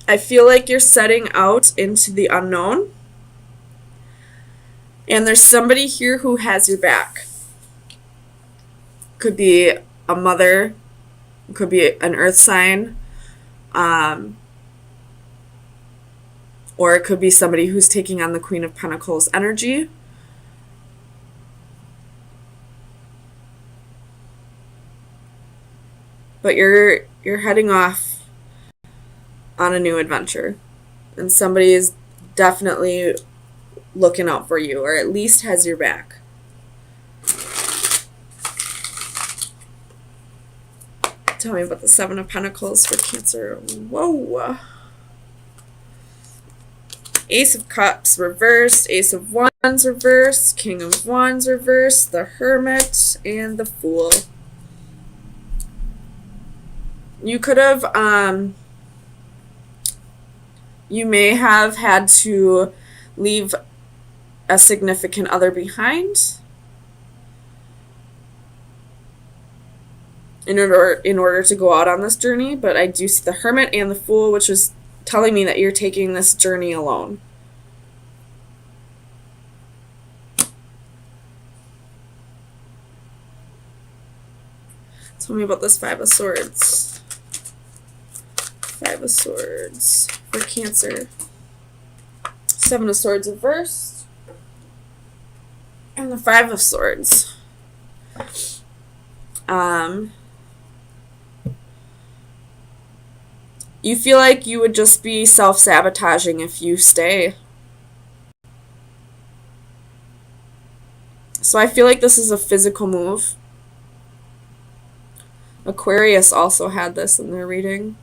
I feel like you're setting out into the unknown. And there's somebody here who has your back. Could be a mother, could be an earth sign, or it could be somebody who's taking on the Queen of Pentacles energy. But you're heading off on a new adventure, and somebody is definitely looking out for you, or at least has your back. Tell me about the Seven of Pentacles for Cancer. Whoa. Ace of Cups reversed, Ace of Wands reversed, King of Wands reversed, the Hermit, and the Fool. You could have, you may have had to leave a significant other behind in order to go out on this journey, but I do see the Hermit and the Fool, which is telling me that you're taking this journey alone. Tell me about this Five of Swords. Five of Swords for Cancer. Seven of Swords reversed. And the Five of Swords. You feel like you would just be self-sabotaging if you stay. So I feel like this is a physical move. Aquarius also had this in their reading.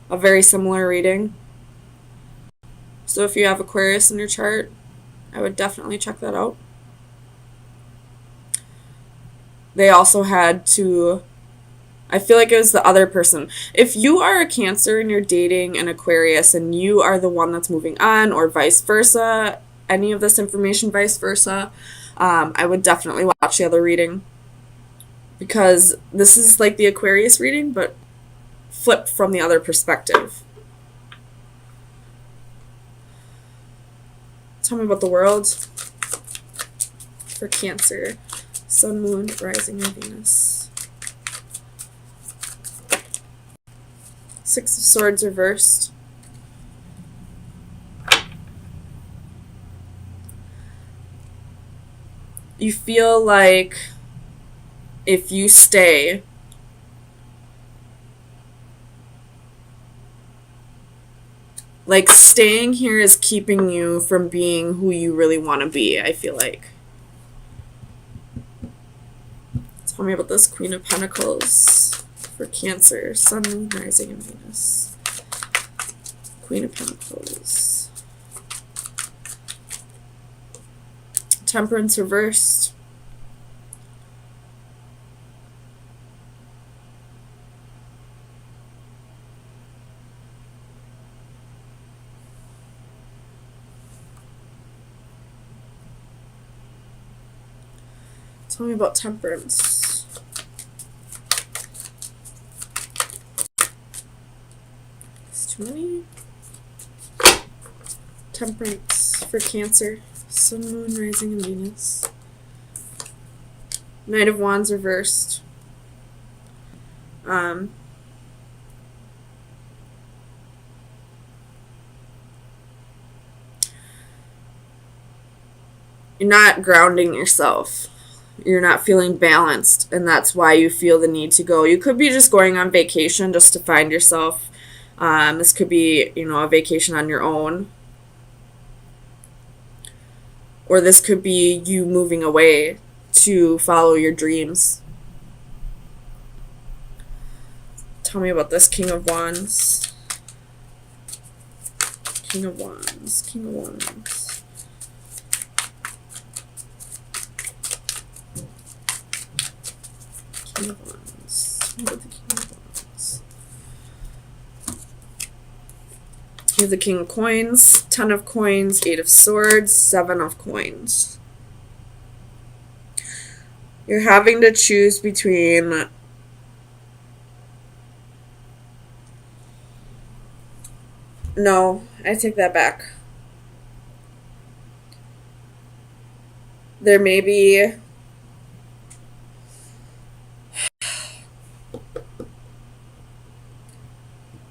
A very similar reading. So if you have Aquarius in your chart, I would definitely check that out. They also had to... I feel like it was the other person. If you are a Cancer and you're dating an Aquarius and you are the one that's moving on, or vice versa, any of this information vice versa, I would definitely watch the other reading. Because this is like the Aquarius reading, but flipped from the other perspective. Tell me about the world for Cancer. Sun, Moon, Rising, and Venus. Six of Swords reversed. You feel like if you stay, like staying here is keeping you from being who you really want to be, I feel like. Tell me about this Queen of Pentacles for Cancer. Sun, Moon, Rising, and Venus. Queen of Pentacles. Temperance reversed. Tell me about Temperance. It's too many. Temperance for Cancer. Sun, Moon, Rising, and Venus. Knight of Wands reversed. You're not grounding yourself. You're not feeling balanced, and that's why you feel the need to go. You could be just going on vacation just to find yourself. This could be, a vacation on your own. Or this could be you moving away to follow your dreams. Tell me about this King of Wands. King of Wands. King of Wands. King of Wands. What the King of Wands? You have the King of Coins, 10 of Coins, 8 of Swords, 7 of Coins. You're having to choose between No, I take that back. There may be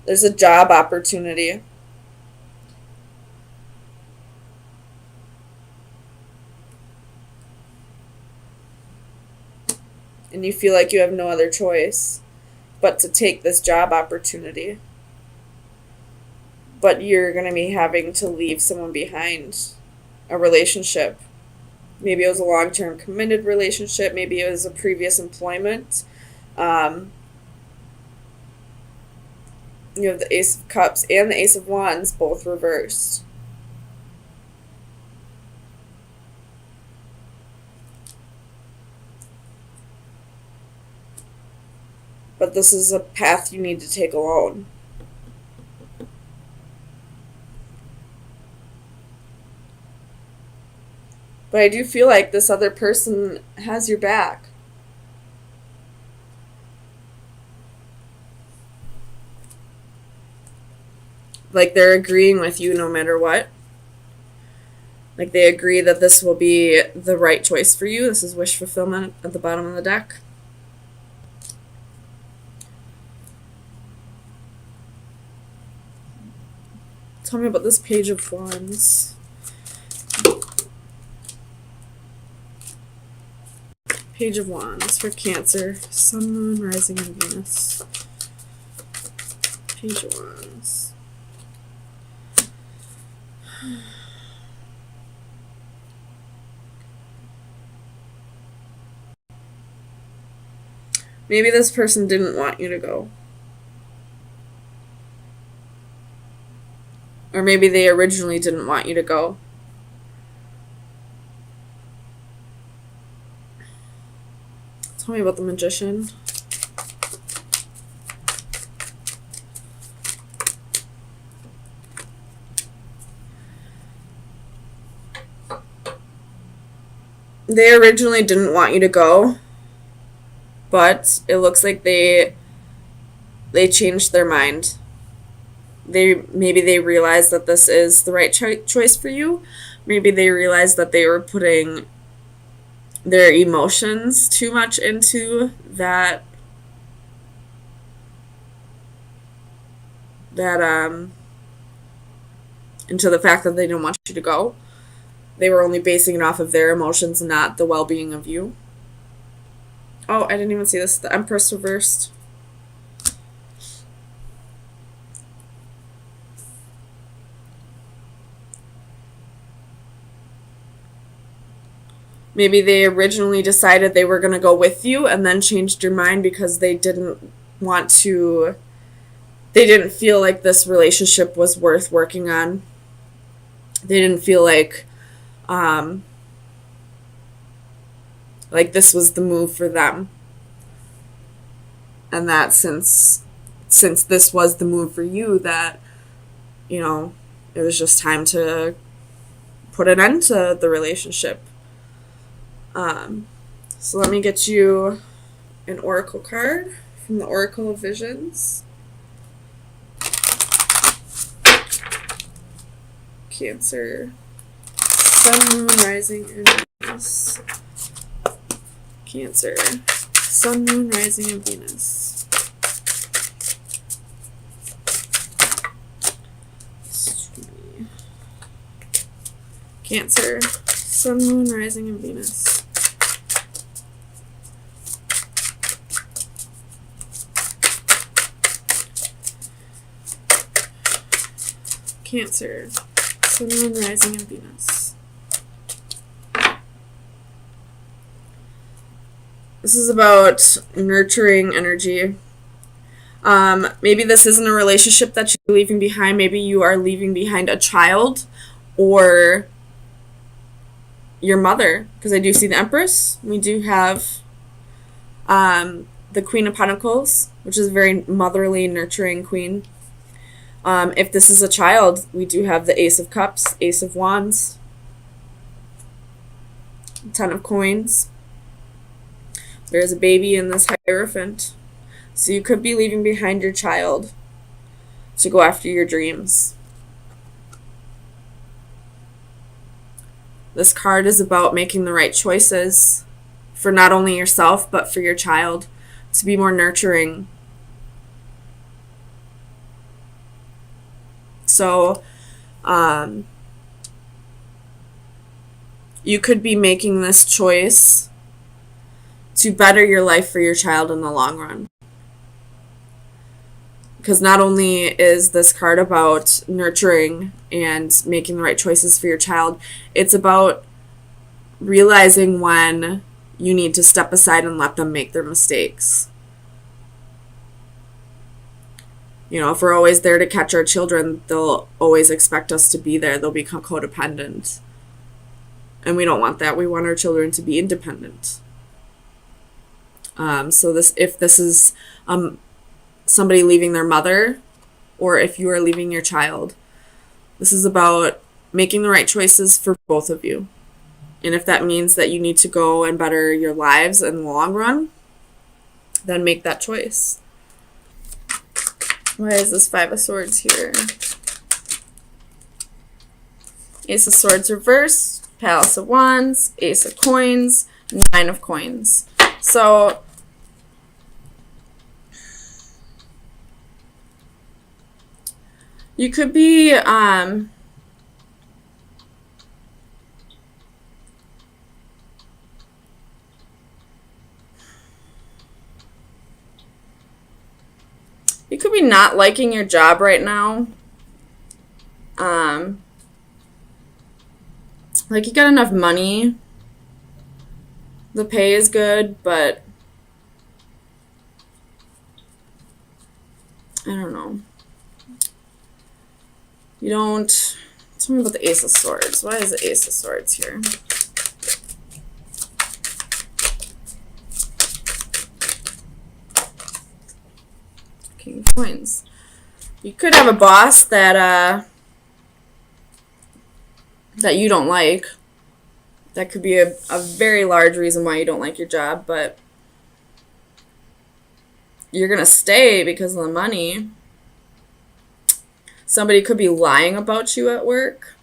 there's a job opportunity. And you feel like you have no other choice but to take this job opportunity. But you're going to be having to leave someone behind, a relationship. Maybe it was a long-term committed relationship. Maybe it was a previous employment. You have the Ace of Cups and the Ace of Wands both reversed. But this is a path you need to take alone. But I do feel like this other person has your back. Like they're agreeing with you no matter what. Like they agree that this will be the right choice for you. This is wish fulfillment at the bottom of the deck. Tell me about this Page of Wands. Page of Wands for Cancer, Sun, Moon, Rising, and Venus. Page of Wands. Maybe this person didn't want you to go. Or maybe they originally didn't want you to go. Tell me about the Magician. They originally didn't want you to go, but it looks like they changed their mind. Maybe they realized that this is the right choice for you. Maybe they realized that they were putting their emotions too much into that into the fact that they didn't want you to go. They were only basing it off of their emotions, not the well-being of you. Oh, I didn't even see this. The Empress reversed. Maybe they originally decided they were going to go with you and then changed your mind because they didn't want to, they didn't feel like this relationship was worth working on. They didn't feel like this was the move for them. And that since this was the move for you, that, you know, it was just time to put an end to the relationship. So let me get you an oracle card from the Oracle of Visions. Cancer, Sun, Moon, Rising, and Venus. Cancer, Sun, Moon, Rising, and Venus. Cancer, Sun, Moon, Rising, and Venus. Cancer, Sun, Moon, Rising, and Venus. This is about nurturing energy. Maybe this isn't a relationship that you're leaving behind. Maybe you are leaving behind a child or your mother, because I do see the Empress. We do have the Queen of Pentacles, which is a very motherly, nurturing queen. If this is a child, we do have the Ace of Cups, Ace of Wands, Ten of Coins. There's a baby in this Hierophant. So you could be leaving behind your child to go after your dreams. This card is about making the right choices for not only yourself, but for your child, to be more nurturing. So, you could be making this choice to better your life for your child in the long run. Because not only is this card about nurturing and making the right choices for your child, it's about realizing when you need to step aside and let them make their mistakes. You know, if we're always there to catch our children, they'll always expect us to be there. They'll become codependent. And we don't want that. We want our children to be independent. So if this is somebody leaving their mother, or if you are leaving your child, this is about making the right choices for both of you. And if that means that you need to go and better your lives in the long run, then make that choice. Why is this Five of Swords here? Ace of Swords reversed, Palace of Wands, Ace of Coins, Nine of Coins. So you could be not liking your job right now. Like you got enough money. The pay is good, but I don't know. You don't... Tell me about the Ace of Swords. Why is the Ace of Swords here? King of Coins. You could have a boss that you don't like. That could be a very large reason why you don't like your job, but you're going to stay because of the money. Somebody could be lying about you at work.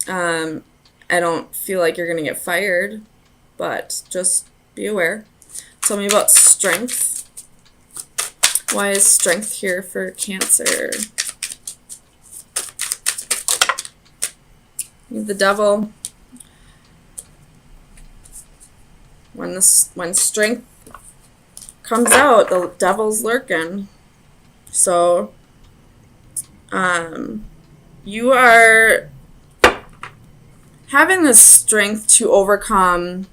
I don't feel like you're going to get fired, but just be aware. Tell me about strength. Why is strength here for Cancer? The Devil. When strength comes out, the devil's lurking. So, you are having the strength to overcome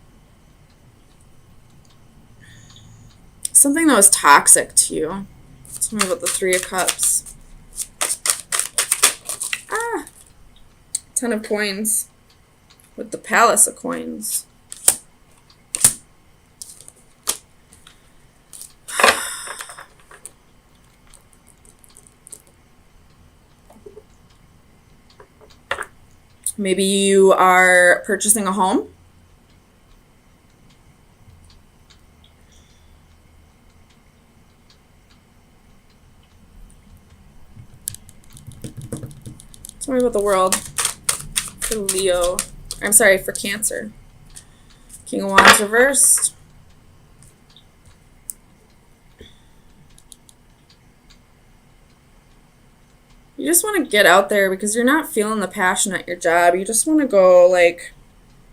something that was toxic to you. Tell me about the Three of Cups. Ten of Coins with the Palace of Coins. Maybe you are purchasing a home. Tell me about the World for Leo. I'm sorry, for Cancer. King of Wands reversed. You just want to get out there because you're not feeling the passion at your job. You just want to go, like,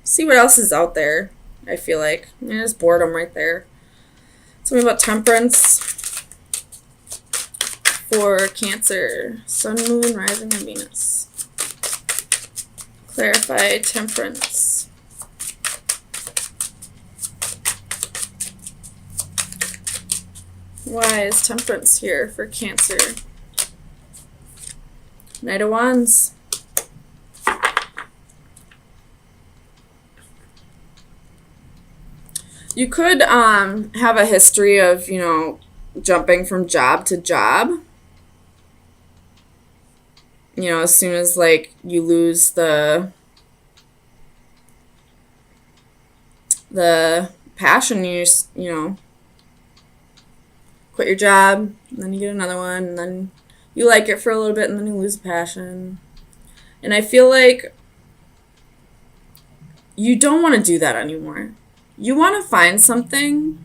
see what else is out there, I feel like. There's boredom right there. Tell me about Temperance for Cancer. Sun, Moon, Rising, and Venus. Clarify Temperance. Why is Temperance here for Cancer? Knight of Wands. You could have a history of, you know, jumping from job to job. You know, as soon as, like, you lose the passion, you just, you know, quit your job, and then you get another one, and then you like it for a little bit, and then you lose the passion. And I feel like you don't want to do that anymore. You want to find something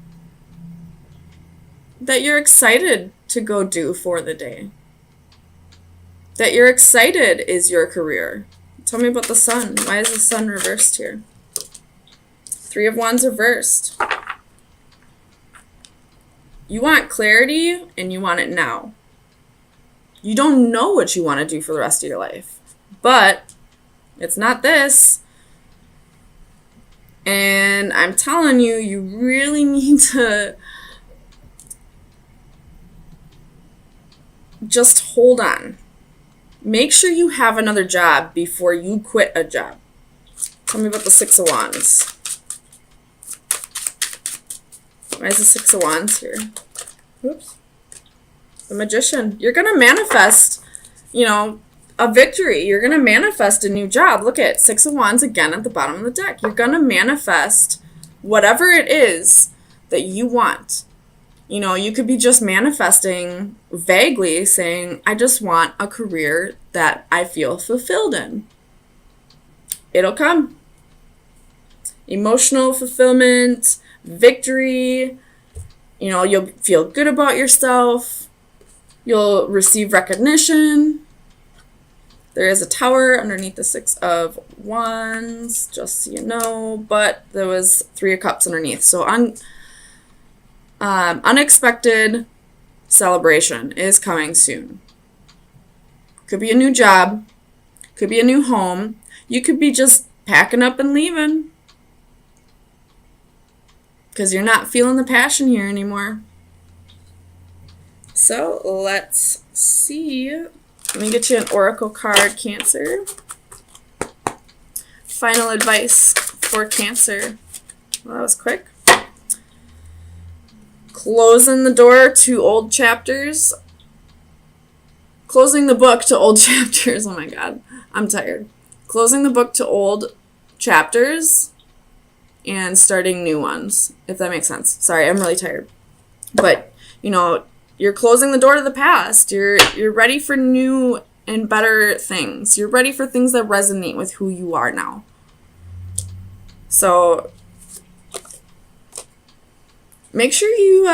that you're excited to go do for the day. That you're excited is your career. Tell me about the sun. Why is the sun reversed here? 3 of Wands reversed. You want clarity and you want it now. You don't know what you want to do for the rest of your life. But it's not this. And I'm telling you, you really need to just hold on. Make sure you have another job before you quit a job. Tell me about the 6 of Wands. Why is the 6 of Wands here? Oops. The Magician. You're going to manifest, a victory. You're going to manifest a new job. Look at 6 of Wands again at the bottom of the deck. You're going to manifest whatever it is that you want. You could be just manifesting vaguely saying, I just want a career that I feel fulfilled in. It'll come. Emotional fulfillment, victory, you'll feel good about yourself. You'll receive recognition. There is a tower underneath the 6 of Wands, just so you know, but there was 3 of Cups underneath. So unexpected celebration is coming soon. Could be a new job. Could be a new home. You could be just packing up and leaving because you're not feeling the passion here anymore. So let's see. Let me get you an oracle card, Cancer. Final advice for Cancer. Well, that was quick. Closing the door to old chapters. Closing the book to old chapters. Oh my God, I'm tired. Closing the book to old chapters and starting new ones, if that makes sense. Sorry, I'm really tired. But, you're closing the door to the past. You're ready for new and better things. You're ready for things that resonate with who you are now. So make sure you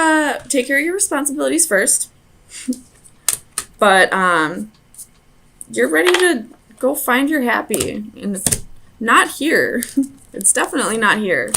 take care of your responsibilities first. But you're ready to go find your happy. And it's not here. It's definitely not here.